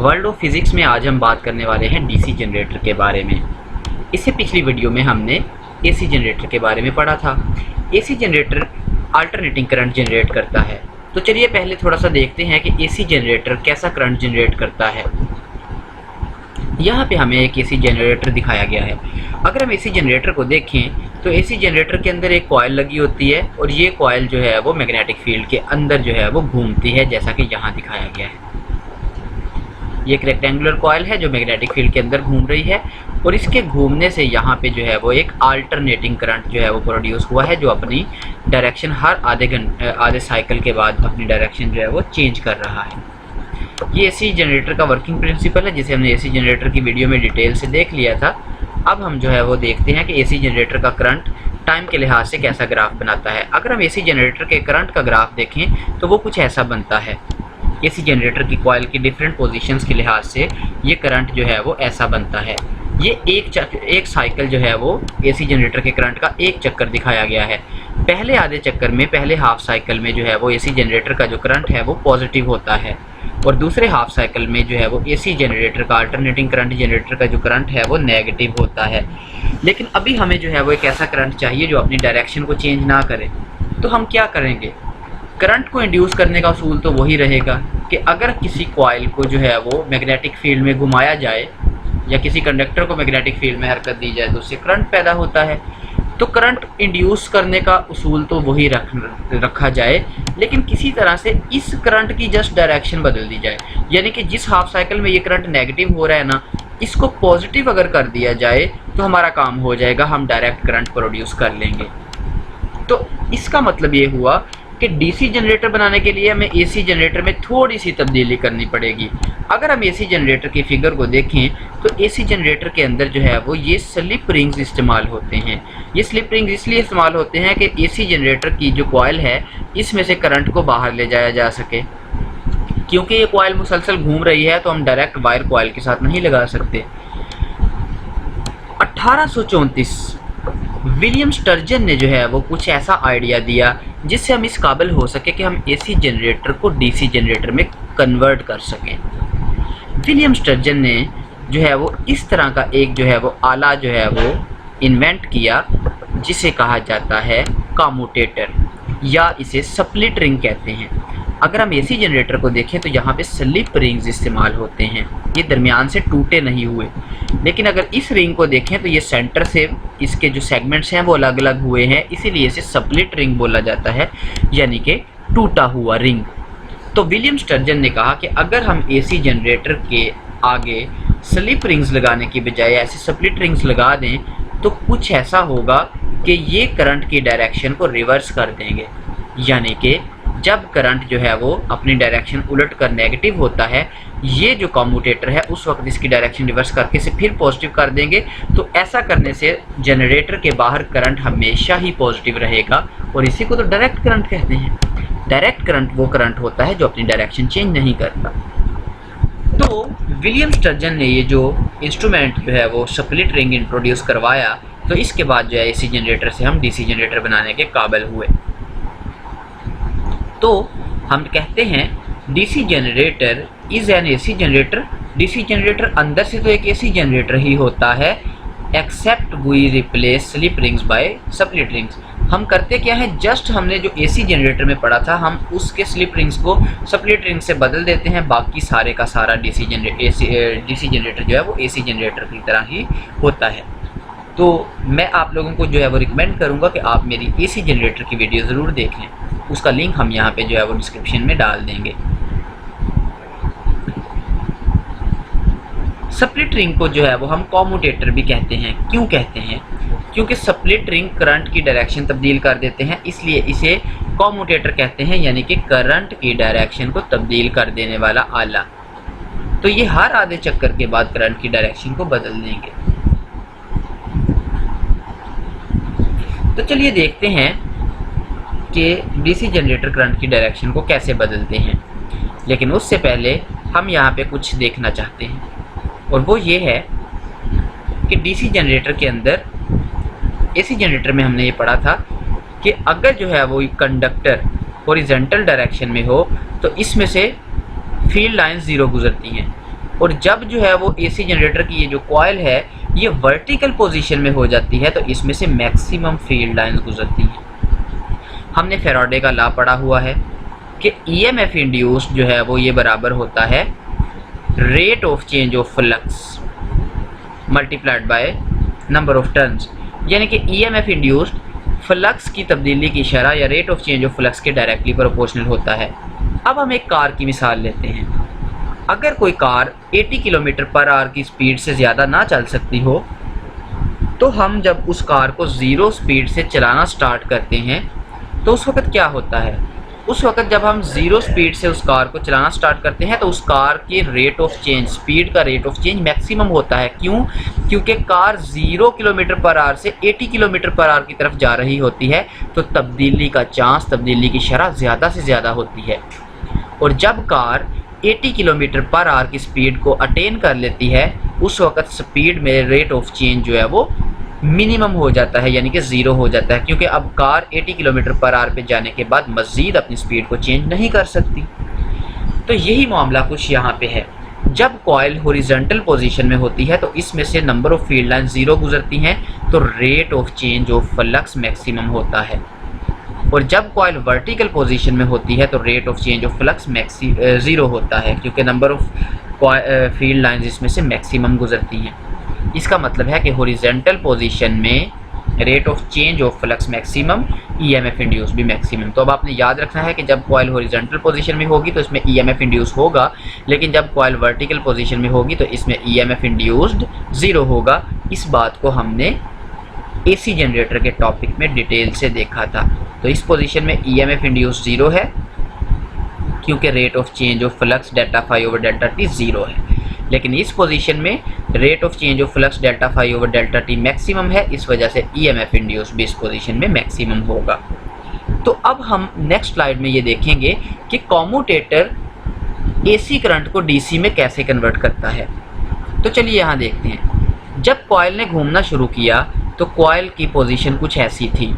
World of physics में आज हम बात करने वाले हैं डीसी जनरेटर के बारे में। इससे पिछली वीडियो में हमने एसी जनरेटर के बारे में पढ़ा था। AC generator alternating current generate करता है। तो चलिए पहले थोड़ा सा देखते हैं कि एसी जनरेटर कैसा करंट जनरेट करता है। यहाँ पे हमें एक एसी जनरेटर दिखाया गया है। अगर हम एसी जनरेटर को देखें तो एसी जनरेटर के अंदर एक कॉइल लगी होती है और ये कॉइल जो है वो मैग्नेटिक फील्ड के अंदर जो है वो घूमती है, जैसा कि यहाँ दिखाया गया है। ये एक रेक्टेंगुलर कॉइल है जो मैग्नेटिक फील्ड के अंदर घूम रही है और इसके घूमने से यहाँ पे जो है वो एक अल्टरनेटिंग करंट जो है वो प्रोड्यूस हुआ है, जो अपनी डायरेक्शन हर आधे साइकिल के बाद अपनी डायरेक्शन जो है वो चेंज कर रहा है। ये एसी जनरेटर का वर्किंग प्रिंसिपल है, जिसे हमने एसी जनरेटर की वीडियो में डिटेल से देख लिया था। अब हम जो है वो देखते हैं कि एसी जनरेटर का करंट टाइम के लिहाज से कैसा ग्राफ बनाता है। अगर हम एसी जनरेटर के करंट का ग्राफ देखें तो वो कुछ ऐसा बनता है। एसी जनरेटर की कॉइल की डिफरेंट पोजीशंस के लिहाज से ये करंट जो है वो ऐसा बनता है। ये एक साइकिल जो है वो एसी जनरेटर के करंट का एक चक्कर दिखाया गया है। पहले आधे चक्कर में, पहले हाफ साइकिल में जो है वो एसी जनरेटर का जो करंट है वो पॉजिटिव होता है और दूसरे हाफ साइकिल में जो है वो एसी जनरेटर का अल्टरनेटिंग करंट जनरेटर का जो करंट है वो नेगेटिव होता है। लेकिन अभी हमें जो है वो एक ऐसा करंट चाहिए जो अपनी डायरेक्शन को चेंज ना करे। तो हम क्या करेंगे? करंट को इंड्यूस करने का उसूल तो वही रहेगा कि अगर किसी कॉइल को जो है वो मैग्नेटिक फील्ड में घुमाया जाए या किसी कंडक्टर को मैग्नेटिक फील्ड में हरकत दी जाए तो उससे करंट पैदा होता है। तो करंट इंड्यूस करने का उसूल तो वही रखा जाए, लेकिन किसी तरह से इस करंट की जस्ट डायरेक्शन बदल दी जाए। यानी कि जिस हाफ साइकिल में ये करंट नेगेटिव हो रहा है ना, इसको पॉजिटिव अगर कर दिया जाए तो हमारा काम हो जाएगा, हम डायरेक्ट करंट प्रोड्यूस कर लेंगे। तो इसका मतलब ये हुआ कि डीसी जनरेटर बनाने के लिए हमें एसी जनरेटर में थोड़ी सी तब्दीली करनी पड़ेगी। अगर हम एसी जनरेटर की फिगर को देखें तो एसी जनरेटर के अंदर जो है वो ये स्लिप रिंग्स इस्तेमाल होते हैं। ये स्लिप रिंग्स इसलिए इस्तेमाल होते हैं कि एसी जनरेटर की जो कॉइल है इसमें से करंट को बाहर ले जाया जा सके। क्योंकि ये कॉइल मुसलसल घूम रही है तो हम डायरेक्ट वायर कॉइल के साथ नहीं लगा सकते। 1834 विलियम स्टर्जन ने जो है वो कुछ ऐसा आइडिया दिया जिससे हम इस काबिल हो सके कि हम एसी जनरेटर को डीसी जनरेटर में कन्वर्ट कर सकें। विलियम स्टर्जन ने जो है वो इस तरह का एक जो है वो आला जो है वो इन्वेंट किया, जिसे कहा जाता है कम्यूटेटर या इसे स्प्लिट रिंग कहते हैं। अगर हम एसी जनरेटर को देखें तो यहाँ पे स्लिप रिंग्स इस्तेमाल होते हैं। ये दरमियान से टूटे नहीं हुए, लेकिन अगर इस रिंग को देखें तो ये सेंटर से इसके जो सेगमेंट्स हैं वो अलग अलग हुए हैं, इसीलिए इसे स्प्लिट रिंग बोला जाता है, यानी कि टूटा हुआ रिंग। तो विलियम स्टर्जन ने कहा कि अगर हम एसी जनरेटर के आगे स्लिप रिंग्स लगाने की बजाय ऐसे स्प्लिट रिंग्स लगा दें तो कुछ ऐसा होगा कि ये करंट की डायरेक्शन को रिवर्स कर देंगे। यानी कि जब करंट जो है वो अपनी डायरेक्शन उलट कर नेगेटिव होता है, ये जो कम्यूटेटर है उस वक्त इसकी डायरेक्शन रिवर्स करके इसे फिर पॉजिटिव कर देंगे। तो ऐसा करने से जनरेटर के बाहर करंट हमेशा ही पॉजिटिव रहेगा और इसी को तो डायरेक्ट करंट कहते हैं। डायरेक्ट करंट वो करंट होता है जो अपनी डायरेक्शन चेंज नहीं करता। तो विलियम स्टर्जन ने ये जो इंस्ट्रूमेंट जो है वो स्प्लिट रिंग इंट्रोड्यूस करवाया, तो इसके बाद जो है एसी जनरेटर से हम डीसी जनरेटर बनाने के काबिल हुए। तो हम कहते हैं DC generator is an AC generator. DC generator अंदर से तो एक एसी जनरेटर ही होता है, except we replace slip rings by split rings. हम करते क्या है, जस्ट हमने जो एसी जनरेटर में पढ़ा था हम उसके स्लिप रिंग्स को स्प्लिट रिंग से बदल देते हैं। बाकी सारे का सारा डीसी जनरेटर जो है वो एसी जनरेटर की तरह ही होता है। तो मैं आप लोगों को जो है वो रिकमेंड करूँगा कि आप मेरी एसी जनरेटर की वीडियो ज़रूर देख लें। उसका लिंक हम यहाँ पे जो है वो डिस्क्रिप्शन में डाल देंगे। स्प्लिट रिंग को जो है वो हम कम्यूटेटर भी कहते हैं। क्यों कहते हैं? क्योंकि स्प्लिट रिंग करंट की डायरेक्शन तब्दील कर देते हैं, इसलिए इसे कम्यूटेटर कहते हैं, यानी कि करंट की डायरेक्शन को तब्दील कर देने वाला आला। तो ये हर आधे चक्कर के बाद करंट की डायरेक्शन को बदल देंगे। तो चलिए देखते हैं कि डीसी जनरेटर करंट की डायरेक्शन को कैसे बदलते हैं। लेकिन उससे पहले हम यहाँ पे कुछ देखना चाहते हैं, और वो ये है कि डीसी जनरेटर के अंदर, एसी जनरेटर में हमने ये पढ़ा था कि अगर जो है वो कंडक्टर हॉरिजॉन्टल डायरेक्शन में हो तो इसमें से फील्ड लाइंस ज़ीरो गुजरती हैं और जब जो है वो एसी जनरेटर की ये जो कॉइल है ये वर्टिकल पोजीशन में हो जाती है तो इसमें से मैक्सिमम फील्ड लाइंस गुजरती हैं। हमने फैराडे का लॉ पढ़ा हुआ है कि ईएमएफ इंड्यूस्ड जो है वो ये बराबर होता है rate of change of flux multiplied by number of turns, यानी कि ईएमएफ इंड्यूस्ड फ्लक्स की तब्दीली की शरह या rate of change of flux के डायरेक्टली प्रोपोर्शनल होता है। अब हम एक कार की मिसाल लेते हैं। अगर कोई कार 80 किलोमीटर पर आवर की स्पीड से ज़्यादा ना चल सकती हो तो हम जब उस कार को ज़ीरो स्पीड से चलाना स्टार्ट करते हैं तो उस वक्त क्या होता है, उस वक्त जब हम ज़ीरो स्पीड से उस कार को चलाना स्टार्ट करते हैं तो उस कार के रेट ऑफ चेंज, स्पीड का रेट ऑफ चेंज मैक्सिमम होता है। क्यों? क्योंकि कार 0 किलोमीटर पर आवर से 80 किलोमीटर पर आवर की तरफ जा रही होती है तो तब्दीली का चांस, तब्दीली की शरह ज़्यादा से ज़्यादा होती है। और जब कार 80 किलोमीटर पर आवर की स्पीड को अटेन कर लेती है उस वक्त स्पीड में रेट ऑफ चेंज जो है वो मिनिमम हो जाता है, यानी कि ज़ीरो हो जाता है, क्योंकि अब कार 80 किलोमीटर पर आवर पे जाने के बाद मज़ीद अपनी स्पीड को चेंज नहीं कर सकती। तो यही मामला कुछ यहाँ पे है। जब कॉइल हॉरिजॉन्टल पोजीशन में होती है तो इसमें से number of field line zero गुजरती हैं तो rate of change of flux maximum होता है। और जब कॉइल वर्टिकल पोजीशन में होती है तो rate of change of flux zero होता है, क्योंकि नंबर ऑफ़ फील्ड लाइंस इसमें से मैक्सिमम गुजरती हैं। इसका मतलब है कि हॉरिजॉन्टल पोजीशन में rate of change of flux maximum, EMF induce भी मैक्सिमम। तो अब आपने याद रखना है कि जब कॉइल हॉरिजॉन्टल पोजीशन में होगी तो इसमें ईएमएफ इंड्यूस होगा, लेकिन जब कॉइल वर्टिकल पोजीशन में होगी तो इसमें ईएमएफ इंड्यूस्ड ज़ीरो होगा। इस बात को हमने एसी जनरेटर के टॉपिक में डिटेल से देखा था। तो इस पोजीशन में ईएमएफ इंड्यूस ज़ीरो है क्योंकि rate of change of flux delta phi over delta t zero है, लेकिन इस पोजीशन में rate of change of flux delta phi over delta t maximum है, इस वजह से ईएमएफ इंड्यूस भी इस पोजीशन में मैक्सिमम होगा। तो अब हम नेक्स्ट स्लाइड में ये देखेंगे कि कॉम्यूटेटर एसी करंट को डीसी में कैसे कन्वर्ट करता है। तो चलिए यहाँ देखते हैं। जब कॉइल ने घूमना शुरू किया तो कॉइल की पोजीशन कुछ ऐसी थी,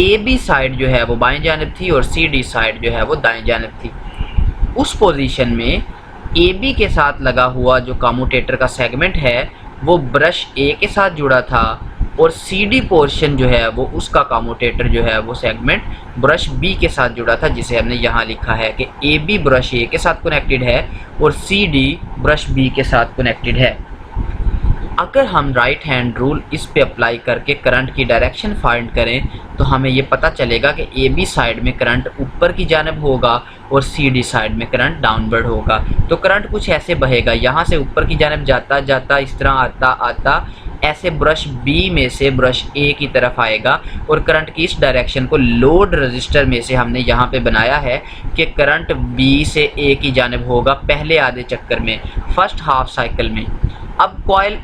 ए बी साइड जो है वो बाएं जानिब थी और सी डी साइड जो है वो दाएं जानिब थी। उस पोजीशन में ए बी के साथ लगा हुआ जो कम्यूटेटर का सेगमेंट है वो ब्रश ए के साथ जुड़ा था और सी डी पोर्शन जो है वो उसका कम्यूटेटर जो है वो सेगमेंट ब्रश बी के साथ जुड़ा था, जिसे हमने यहाँ लिखा है कि ए बी ब्रश ए के साथ कनेक्टेड है और सी डी ब्रश बी के साथ कनेक्टेड है। अगर हम राइट हैंड रूल इस पे अप्लाई करके करंट की डायरेक्शन फाइंड करें तो हमें ये पता चलेगा कि ए बी साइड में करंट ऊपर की जानिब होगा और सी डी साइड में करंट डाउनवर्ड होगा। तो करंट कुछ ऐसे बहेगा, यहाँ से ऊपर की जानिब जाता जाता इस तरह आता आता ऐसे ब्रश बी में से ब्रश ए की तरफ आएगा और करंट की इस डायरेक्शन को लोड रजिस्टर में से हमने यहाँ पे बनाया है कि करंट बी से ए की जानिब होगा पहले आधे चक्कर में, फर्स्ट हाफ साइकिल में। अब कॉइल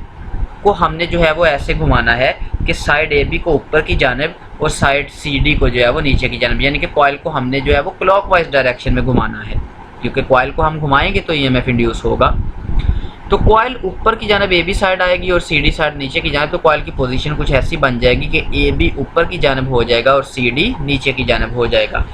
को हमने जो है वो ऐसे घुमाना है कि साइड ए बी को ऊपर की जानिब और साइड सी डी को जो है वो नीचे की जानिब, यानी कि कॉइल को हमने जो है वो क्लॉकवाइज डायरेक्शन में घुमाना है, क्योंकि कॉइल को हम घुमाएंगे तो ईएमएफ इंड्यूस होगा। तो कॉइल ऊपर की जानिब ए बी साइड आएगी और सी डी साइड नीचे की जानिब, तो कॉइल की पोजीशन कुछ ऐसी बन जाएगी कि ए बी ऊपर की जानिब हो जाएगा और सी डी नीचे की जानिब हो जाएगा।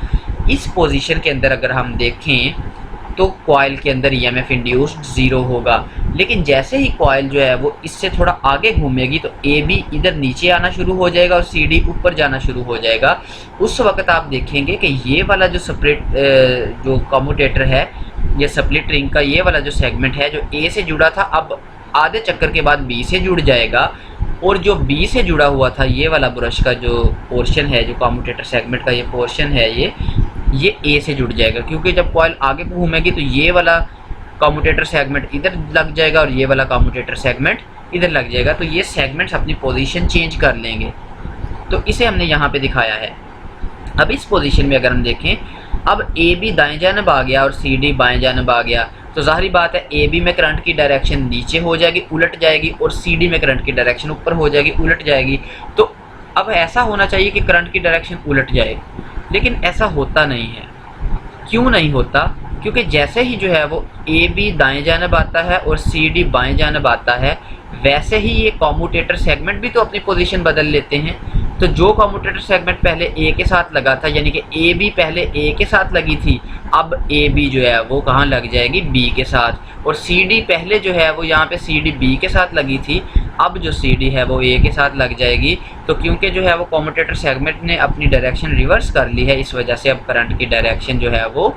इस पोजीशन के अंदर अगर हम देखें तो कॉइल के अंदर ईएमएफ इंड्यूस्ड ज़ीरो होगा, लेकिन जैसे ही कॉइल जो है वो इससे थोड़ा आगे घूमेगी तो ए बी इधर नीचे आना शुरू हो जाएगा और सी डी ऊपर जाना शुरू हो जाएगा। उस वक्त आप देखेंगे कि ये वाला जो जो कम्यूटेटर है, ये स्प्लिट रिंग का ये वाला जो सेगमेंट है जो ए से जुड़ा था अब आधे चक्कर के बाद बी से जुड़ जाएगा, और जो बी से जुड़ा हुआ था ये वाला ब्रश का जो पोर्शन है, जो कम्यूटेटर सेगमेंट का ये पोर्शन है, ये ए से जुड़ जाएगा, क्योंकि जब कॉइल आगे घूमेगी तो ये वाला कम्यूटेटर सेगमेंट इधर लग जाएगा और ये वाला कम्यूटेटर सेगमेंट इधर लग जाएगा। तो ये सेगमेंट्स अपनी पोजीशन चेंज कर लेंगे, तो इसे हमने यहाँ पे दिखाया है। अब इस पोजीशन में अगर हम देखें, अब ए बी दाएं जानिब आ गया और सी डी बाएं जानिब आ गया, तो ज़ाहिर बात है ए बी में करंट की डायरेक्शन नीचे हो जाएगी, उलट जाएगी, और सी डी में करंट की डायरेक्शन ऊपर हो जाएगी, उलट जाएगी। तो अब ऐसा होना चाहिए कि करंट की डायरेक्शन उलट जाए, लेकिन ऐसा होता नहीं है। क्यों नहीं होता? क्योंकि जैसे ही जो है वो ए बी दाएं जानिब आता है और सी डी बाएं जानिब आता है, वैसे ही ये कम्यूटेटर सेगमेंट भी तो अपनी पोजीशन बदल लेते हैं। तो जो कम्यूटेटर सेगमेंट पहले ए के साथ लगा था, यानी कि ए बी पहले ए के साथ लगी थी, अब ए बी जो है वो कहाँ लग जाएगी, बी के साथ। और सी डी पहले जो है वो यहाँ पे सी डी बी के साथ लगी थी, अब जो सी डी है वो ए के साथ लग जाएगी। तो क्योंकि जो है वो कम्यूटेटर सेगमेंट ने अपनी डायरेक्शन रिवर्स कर ली है, इस वजह से अब करंट की डायरेक्शन जो है वो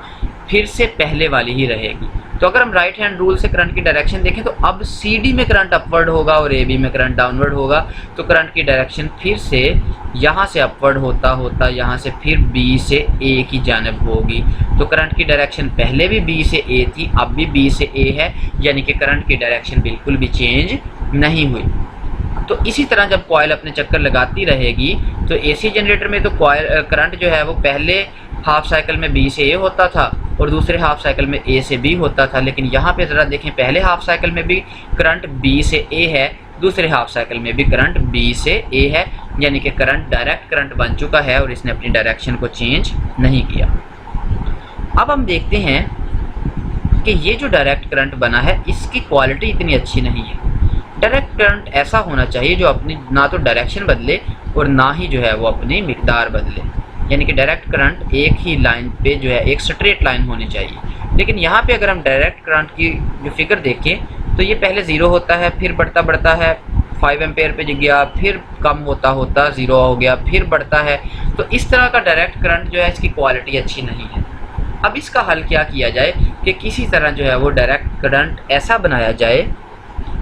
फिर से पहले वाली ही रहेगी। तो अगर हम राइट हैंड रूल से करंट की डायरेक्शन देखें तो अब सी डी में करंट अपवर्ड होगा और ए बी में करंट डाउनवर्ड होगा। तो करंट की डायरेक्शन फिर से यहाँ से अपवर्ड होता होता यहाँ से फिर बी से ए की जानिब होगी। तो करंट की डायरेक्शन पहले भी बी से ए थी, अब भी बी से ए है, यानी कि करंट की डायरेक्शन बिल्कुल भी चेंज नहीं हुई। तो इसी तरह जब कॉइल अपने चक्कर लगाती रहेगी तो एसी जनरेटर में तो कॉइल करंट जो है वो पहले हाफ साइकिल में बी से ए होता था और दूसरे हाफ साइकिल में ए से बी होता था। लेकिन यहाँ पे ज़रा देखें, पहले हाफ साइकिल में भी करंट बी से ए है, दूसरे हाफ साइकिल में भी करंट बी से ए है, यानी कि करंट डायरेक्ट करंट बन चुका है और इसने अपनी डायरेक्शन को चेंज नहीं किया। अब हम देखते हैं कि ये जो डायरेक्ट करंट बना है इसकी क्वालिटी इतनी अच्छी नहीं है। डायरेक्ट करंट ऐसा होना चाहिए जो अपनी ना तो डायरेक्शन बदले और ना ही जो है वो अपनी मिकदार बदले, यानी कि डायरेक्ट करंट एक ही लाइन पे जो है एक स्ट्रेट लाइन होनी चाहिए। लेकिन यहाँ पे अगर हम डायरेक्ट करंट की जो फिगर देखें तो ये पहले ज़ीरो होता है, फिर बढ़ता बढ़ता है 5 एम्पेयर पे गया, फिर कम होता होता 0 हो गया, फिर बढ़ता है। तो इस तरह का डायरेक्ट करंट जो है इसकी क्वालिटी अच्छी नहीं है। अब इसका हल क्या किया जाए कि किसी तरह जो है वो डायरेक्ट करंट ऐसा बनाया जाए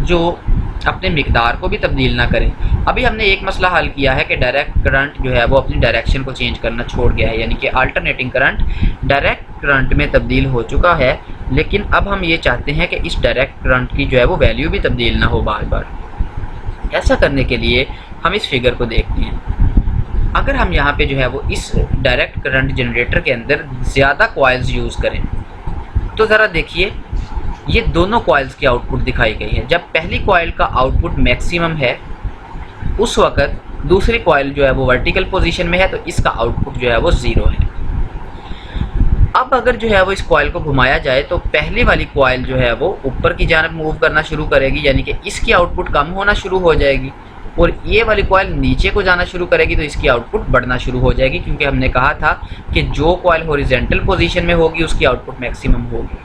जो अपने मिकदार को भी तब्दील ना करे। अभी हमने एक मसला हल किया है कि डायरेक्ट करंट जो है वो अपनी डायरेक्शन को चेंज करना छोड़ गया है, यानी कि अल्टरनेटिंग करंट डायरेक्ट करंट में तब्दील हो चुका है। लेकिन अब हम ये चाहते हैं कि इस डायरेक्ट करंट की जो है वो वैल्यू भी तब्दील ना हो बार बार। ऐसा करने के लिए हम इस फिगर को देखते हैं। अगर हम यहाँ पे जो है वो इस डायरेक्ट करंट जनरेटर के अंदर ज़्यादा कॉइल्स यूज़ करें तो ज़रा देखिए, ये दोनों कॉइल्स की आउटपुट दिखाई गई है। जब पहली कॉइल का आउटपुट मैक्सिमम है उस वक़्त दूसरी कॉइल जो है वो वर्टिकल पोजीशन में है, तो इसका आउटपुट जो है वो 0 है। अब अगर जो है वो इस कॉइल को घुमाया जाए तो पहली वाली कॉइल जो है वो ऊपर की जानब मूव करना शुरू करेगी, यानी कि इसकी आउटपुट कम होना शुरू हो जाएगी, और ये वाली कॉइल नीचे को जाना शुरू करेगी तो इसकी आउटपुट बढ़ना शुरू हो जाएगी, क्योंकि हमने कहा था कि जो कॉइल हॉरिजॉन्टल पोजीशन में होगी उसकी आउटपुट मैक्सिमम होगी।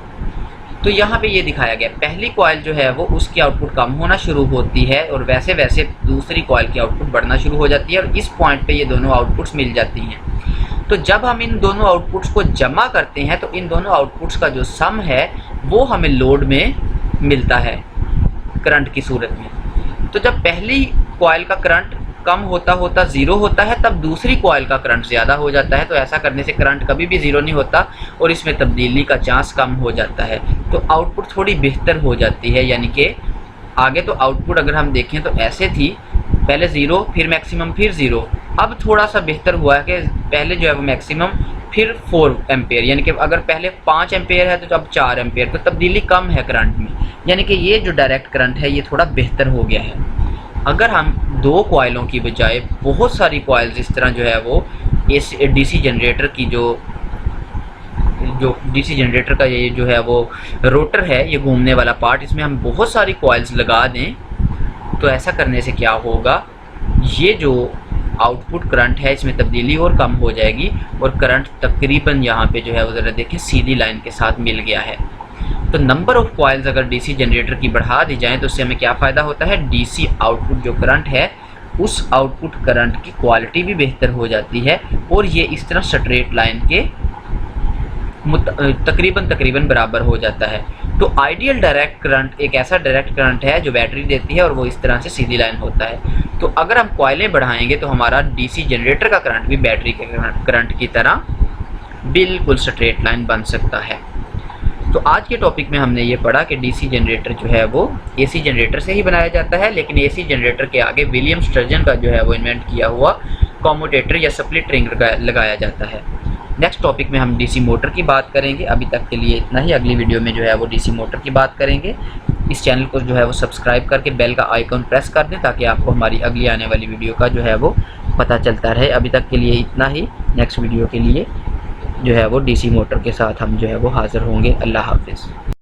तो यहाँ पे ये दिखाया गया, पहली कॉइल जो है वो उसकी आउटपुट कम होना शुरू होती है और वैसे वैसे दूसरी कॉइल की आउटपुट बढ़ना शुरू हो जाती है और इस पॉइंट पे ये दोनों आउटपुट्स मिल जाती हैं। तो जब हम इन दोनों आउटपुट्स को जमा करते हैं तो इन दोनों आउटपुट्स का जो सम है वो हमें लोड में मिलता है करंट की सूरत में। तो जब पहली कॉइल का करंट कम होता होता 0 होता है तब दूसरी कॉइल का करंट ज़्यादा हो जाता है। तो ऐसा करने से करंट कभी भी 0 नहीं होता और इसमें तब्दीली का चांस कम हो जाता है, तो आउटपुट थोड़ी बेहतर हो जाती है। यानी कि आगे तो आउटपुट अगर हम देखें तो ऐसे थी, पहले 0 फिर मैक्सिमम फिर 0। अब थोड़ा सा बेहतर हुआ है कि पहले जो है वो मैक्सिमम फिर 4 एम्पेयर, यानी कि अगर पहले 5 एम्पेयर है तो अब 4 एम्पेयर, तो तब्दीली कम है करंट में। यानी कि ये जो डायरेक्ट करंट है ये थोड़ा बेहतर हो गया है। अगर हम 2 कॉइलों की बजाय बहुत सारी कॉइल्स इस तरह जो है वो इस डीसी जनरेटर की जो डीसी जनरेटर का ये जो है वो रोटर है, ये घूमने वाला पार्ट, इसमें हम बहुत सारी कॉइल्स लगा दें तो ऐसा करने से क्या होगा, ये जो आउटपुट करंट है इसमें तब्दीली और कम हो जाएगी और करंट तकरीबन यहाँ पे जो है वो ज़रा देखें सीधी लाइन के साथ मिल गया है। तो नंबर ऑफ़ कॉइल्स अगर डीसी जनरेटर की बढ़ा दी जाए तो उससे हमें क्या फ़ायदा होता है, डीसी आउटपुट जो करंट है उस आउटपुट करंट की क्वालिटी भी बेहतर हो जाती है और ये इस तरह स्ट्रेट लाइन के तकरीबन बराबर हो जाता है। तो आइडियल डायरेक्ट करंट एक ऐसा डायरेक्ट करंट है जो बैटरी देती है और वो इस तरह से सीधी लाइन होता है। तो अगर हम कॉइलें बढ़ाएंगे तो हमारा डीसी जनरेटर का करंट भी बैटरी के करंट की तरह बिल्कुल स्ट्रेट लाइन बन सकता है। तो आज के टॉपिक में हमने ये पढ़ा कि डीसी जनरेटर जो है वो एसी जनरेटर से ही बनाया जाता है, लेकिन एसी जनरेटर के आगे विलियम स्टर्जन का जो है वो इन्वेंट किया हुआ कम्यूटेटर या स्प्लिट रिंग लगाया जाता है। नेक्स्ट टॉपिक में हम डीसी मोटर की बात करेंगे। अभी तक के लिए इतना ही, अगली वीडियो में जो है वो डीसी मोटर की बात करेंगे। इस चैनल को जो है वो सब्सक्राइब करके बेल का आइकॉन प्रेस कर दें ताकि आपको हमारी अगली आने वाली वीडियो का जो है वो पता चलता रहे। अभी तक के लिए इतना ही, नेक्स्ट वीडियो के लिए जो है वो डीसी मोटर के साथ हम जो है वो हाज़िर होंगे। अल्लाह हाफ़िज़।